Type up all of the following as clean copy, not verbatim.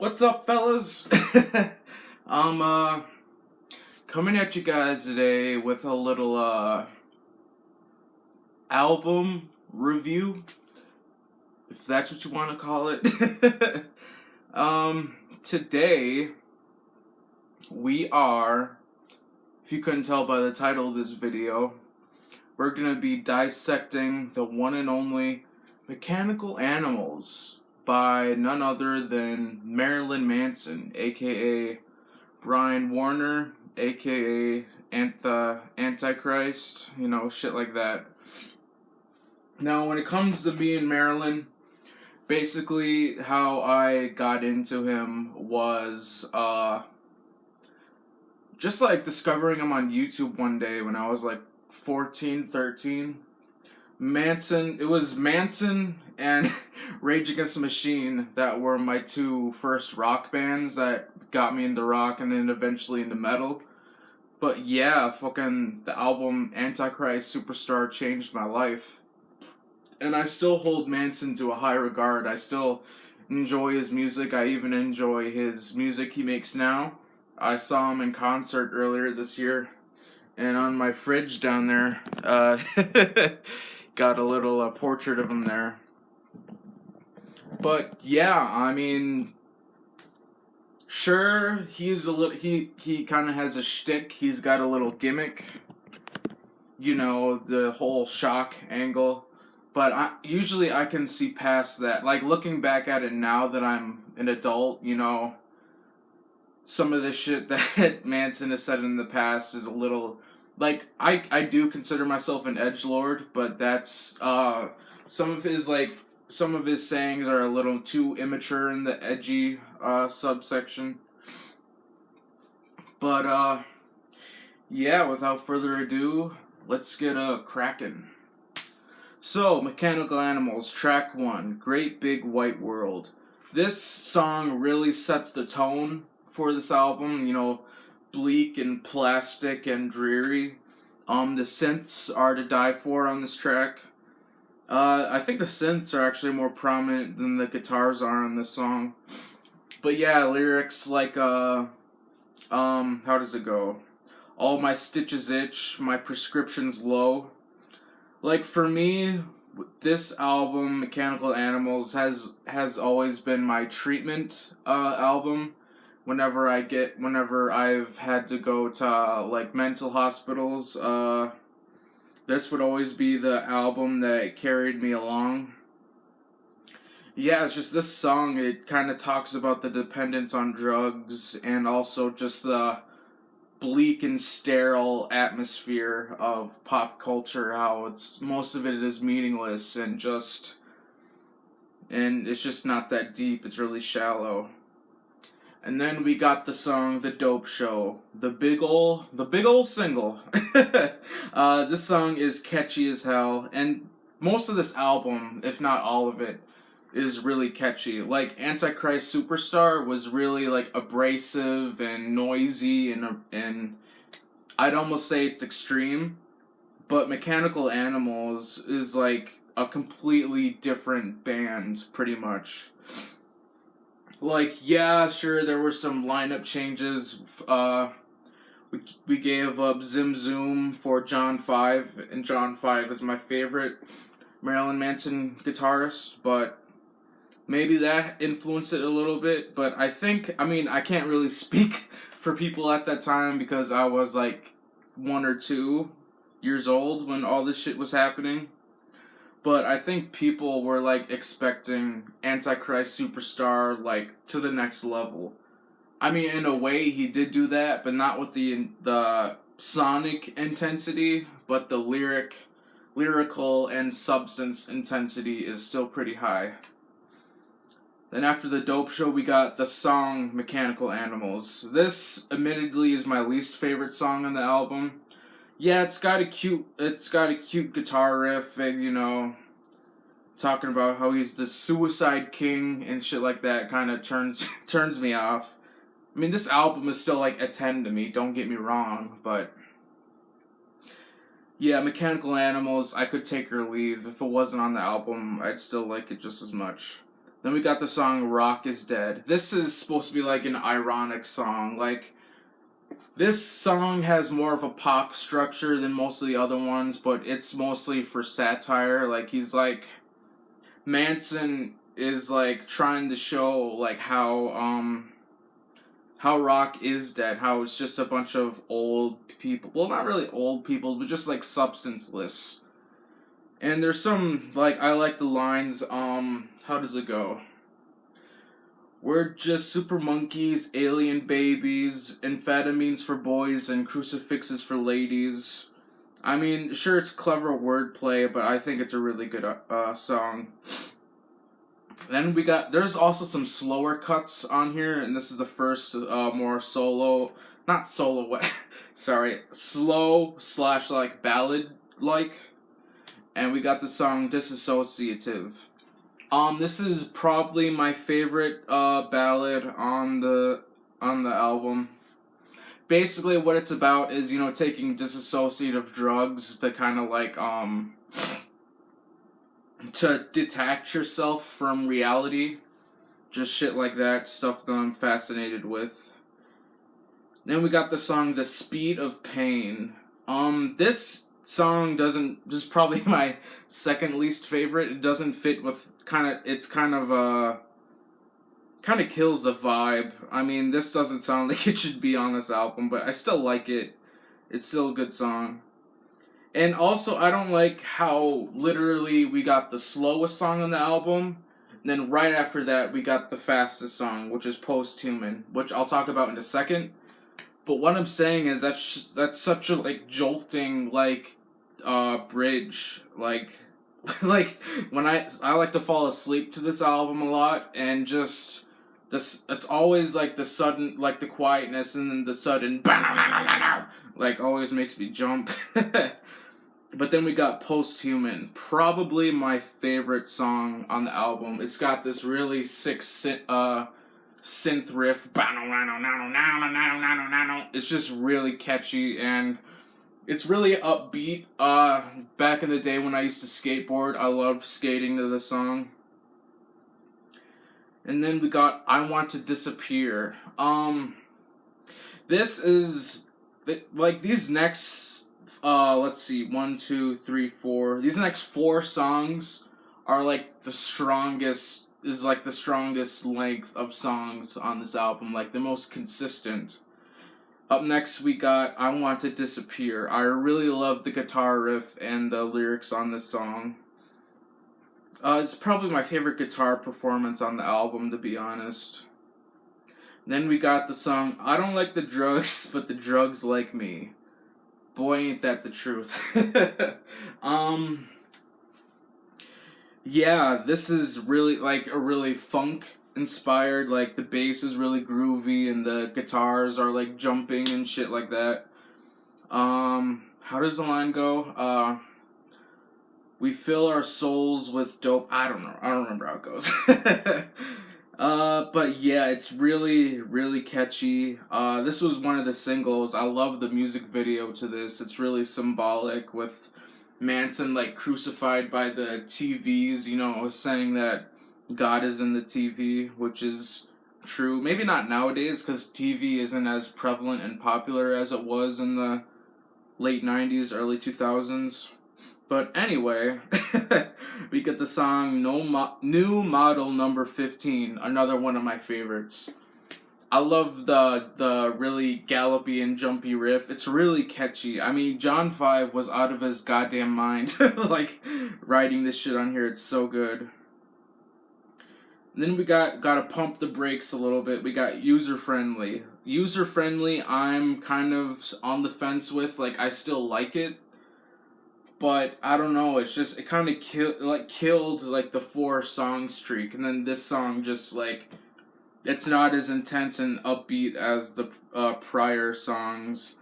What's up, fellas? I'm coming at you guys today with a little album review, if that's what you want to call it. Today we are, if you couldn't tell by the title of this video, we're gonna be dissecting the one and only Mechanical Animals by none other than Marilyn Manson, aka Brian Warner, aka Antichrist, shit like that. Now, when it comes to me and Marilyn, basically how I got into him was just like discovering him on YouTube one day when I was like 14, 13. It was Manson and Rage Against the Machine that were my two first rock bands that got me into rock and then eventually into metal. But yeah, fucking the album Antichrist Superstar changed my life. And I still hold Manson to a high regard. I still enjoy his music. I even enjoy his music he makes now. I saw him in concert earlier this year. And on my fridge down there, got a little portrait of him there. But yeah, I mean, sure, he's a little, he kind of has a shtick. He's got a little gimmick, the whole shock angle. But usually I can see past that. Like, looking back at it now that I'm an adult, some of the shit that Manson has said in the past is a little, like, I do consider myself an edgelord, but that's, some of his sayings are a little too immature in the edgy, subsection. But, yeah, without further ado, let's get, cracking. So, Mechanical Animals, track 1, Great Big White World. This song really sets the tone for this album, bleak and plastic and dreary. The synths are to die for on this track. I think the synths are actually more prominent than the guitars are on this song. But yeah, lyrics like, how does it go? All my stitches itch, my prescription's low. Like, for me, this album, Mechanical Animals, has always been my treatment album. Whenever I've had to go to like mental hospitals, this would always be the album that carried me along. Yeah, it's just this song, it kind of talks about the dependence on drugs and also just the bleak and sterile atmosphere of pop culture, how most of it is meaningless and it's just not that deep, it's really shallow. And then we got the song The Dope Show, the big ol' single. This song is catchy as hell, and most of this album, if not all of it, is really catchy. Like, Antichrist Superstar was really like abrasive and noisy and I'd almost say it's extreme, but Mechanical Animals is like a completely different band, pretty much. Like, yeah, sure, there were some lineup changes. We gave up Zim Zoom for John 5, and John 5 is my favorite Marilyn Manson guitarist, but maybe that influenced it a little bit. But I can't really speak for people at that time because I was like 1 or 2 years old when all this shit was happening. But I think people were like expecting Antichrist Superstar like to the next level. I mean, in a way he did do that, but not with the sonic intensity, but the lyrical and substance intensity is still pretty high. Then after The Dope Show, we got the song Mechanical Animals. This admittedly is my least favorite song on the album. Yeah, it's got a cute guitar riff and, talking about how he's the suicide king and shit like that kind of turns me off. I mean, this album is still like a 10 to me, don't get me wrong, but yeah, Mechanical Animals, I could take or leave. If it wasn't on the album, I'd still like it just as much. Then we got the song Rock is Dead. This is supposed to be like an ironic song. Like, this song has more of a pop structure than most of the other ones, but it's mostly for satire. Like, he's like, Manson is like trying to show like how rock is dead, how it's just a bunch of old people. Well, not really old people, but just like substanceless. And there's some like I like the lines, how does it go? We're just super monkeys, alien babies, amphetamines for boys, and crucifixes for ladies. I mean, sure, it's clever wordplay, but I think it's a really good song. Then there's also some slower cuts on here, and this is the first more solo, not solo, what, sorry, slow / like ballad like. And we got the song Disassociative. This is probably my favorite ballad on the album. Basically, what it's about is, you know, taking disassociative drugs to kind of like to detach yourself from reality, just shit like that, stuff that I'm fascinated with. Then we got the song The Speed of Pain. This song this is probably my second least favorite. It doesn't fit with kind of kills the vibe. I mean, this doesn't sound like it should be on this album, but I still like it. It's still a good song. And also, I don't like how literally we got the slowest song on the album, and then right after that we got the fastest song, which is Post-Human, which I'll talk about in a second. But what I'm saying is that's such a like jolting like bridge, like like when I like to fall asleep to this album a lot, and just this it's always like the sudden, like the quietness and then the sudden like always makes me jump. But then we got Post-Human, probably my favorite song on the album. It's got this really sick synth riff. It's just really catchy, and it's really upbeat. Back in the day when I used to skateboard, I loved skating to the song. And then we got I Want to Disappear. This is like these next let's see, 1, 2, 3, 4. These next 4 songs are like the strongest length of songs on this album, like the most consistent. Up next we got I Want to Disappear. I really love the guitar riff and the lyrics on this song. It's probably my favorite guitar performance on the album, to be honest. Then we got the song I Don't Like the Drugs, But the Drugs Like Me. Boy, ain't that the truth. Yeah, this is really like a really funk inspired, like the bass is really groovy and the guitars are like jumping and shit like that. How does the line go? We fill our souls with dope. I don't know. I don't remember how it goes. But yeah, it's really, really catchy. This was one of the singles. I love the music video to this. It's really symbolic with Manson like crucified by the TVs, you know, saying that God is in the TV, which is true. Maybe not nowadays, because TV isn't as prevalent and popular as it was in the late 90s, early 2000s. But anyway, we get the song New Model Number 15, another one of my favorites. I love the really gallopy and jumpy riff. It's really catchy. I mean, John 5 was out of his goddamn mind, like, writing this shit on here. It's so good. Then we gotta pump the brakes a little bit. We got User Friendly. User Friendly, I'm kind of on the fence with. Like, I still like it. But I don't know, it's just, it kind of killed like the 4 song streak, and then this song just like, it's not as intense and upbeat as the prior songs.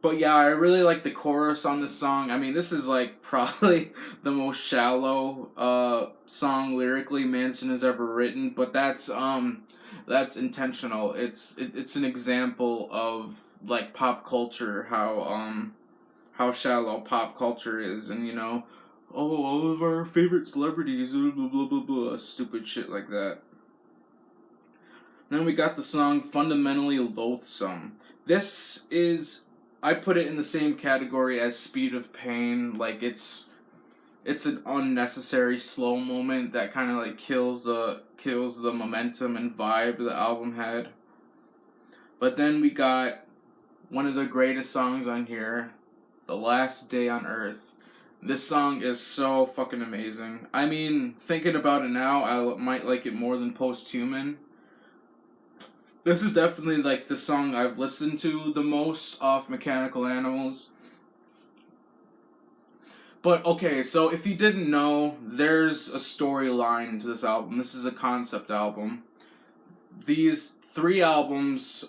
But yeah, I really like the chorus on this song. I mean, this is like probably the most shallow song lyrically Manson has ever written, but that's intentional. It's an example of like pop culture, how shallow pop culture is, and you know, oh, all of our favorite celebrities, blah, blah, blah, blah, blah, stupid shit like that. Then we got the song Fundamentally Loathsome. This is, I put it in the same category as Speed of Pain. Like, it's an unnecessary slow moment that kind of like kills the momentum and vibe the album had. But then we got one of the greatest songs on here, The Last Day on Earth. This song is so fucking amazing. I mean, thinking about it now, I might like it more than Posthuman. This is definitely like the song I've listened to the most off Mechanical Animals. But okay, so if you didn't know, there's a storyline to this album. This is a concept album. These 3 albums,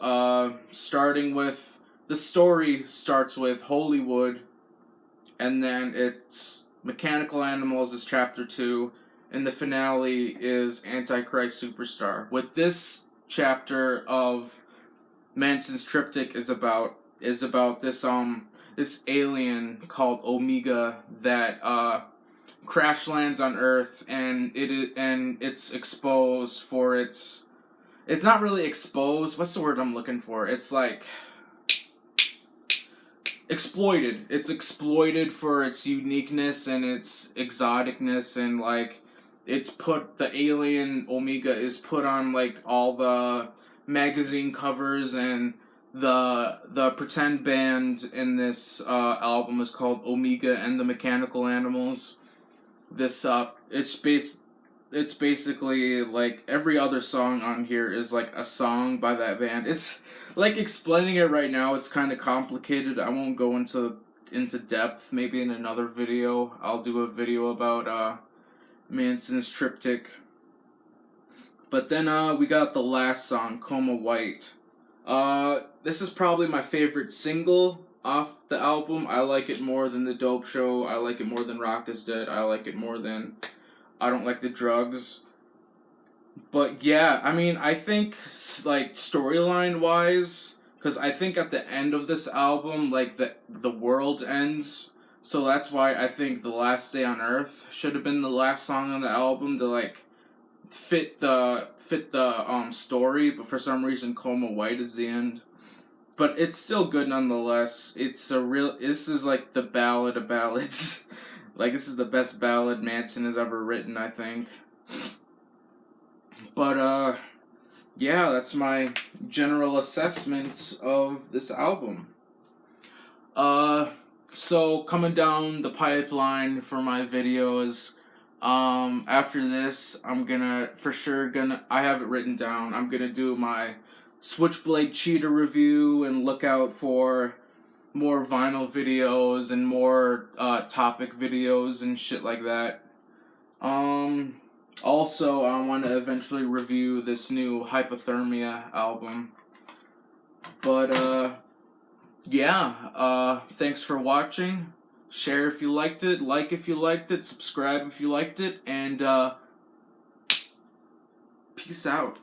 starting with, the story starts with Hollywood, and then it's Mechanical Animals is chapter 2, and the finale is Antichrist Superstar. With this chapter of Manson's triptych is about this alien called Omega that crash lands on Earth, and it's exposed for its not really exposed, what's the word I'm looking for? It's like exploited. It's exploited for its uniqueness and its exoticness, and like the alien Omega is put on like all the magazine covers, and the pretend band in this album is called Omega and the Mechanical Animals. This it's basically like every other song on here is like a song by that band. It's like, explaining it right now is kind of complicated. I won't go into depth. Maybe in another video I'll do a video about Manson's triptych. But then we got the last song, Coma White. This is probably my favorite single off the album. I like it more than The Dope Show. I like it more than Rock Is Dead. I like it more than I Don't Like the Drugs. But yeah, I mean, I think like storyline wise, because I think at the end of this album, like the world ends. So that's why I think The Last Day on Earth should have been the last song on the album to like fit the story, but for some reason Coma White is the end. But it's still good nonetheless. This is like the ballad of ballads. Like, this is the best ballad Manson has ever written, I think. But yeah, that's my general assessment of this album. So coming down the pipeline for my videos, after this, I'm I have it written down, I'm gonna do my Switchblade Cheetah review, and look out for more vinyl videos and more, topic videos and shit like that. Also, I want to eventually review this new Hypothermia album. But, yeah, thanks for watching. Share if you liked it, like if you liked it, subscribe if you liked it, and peace out.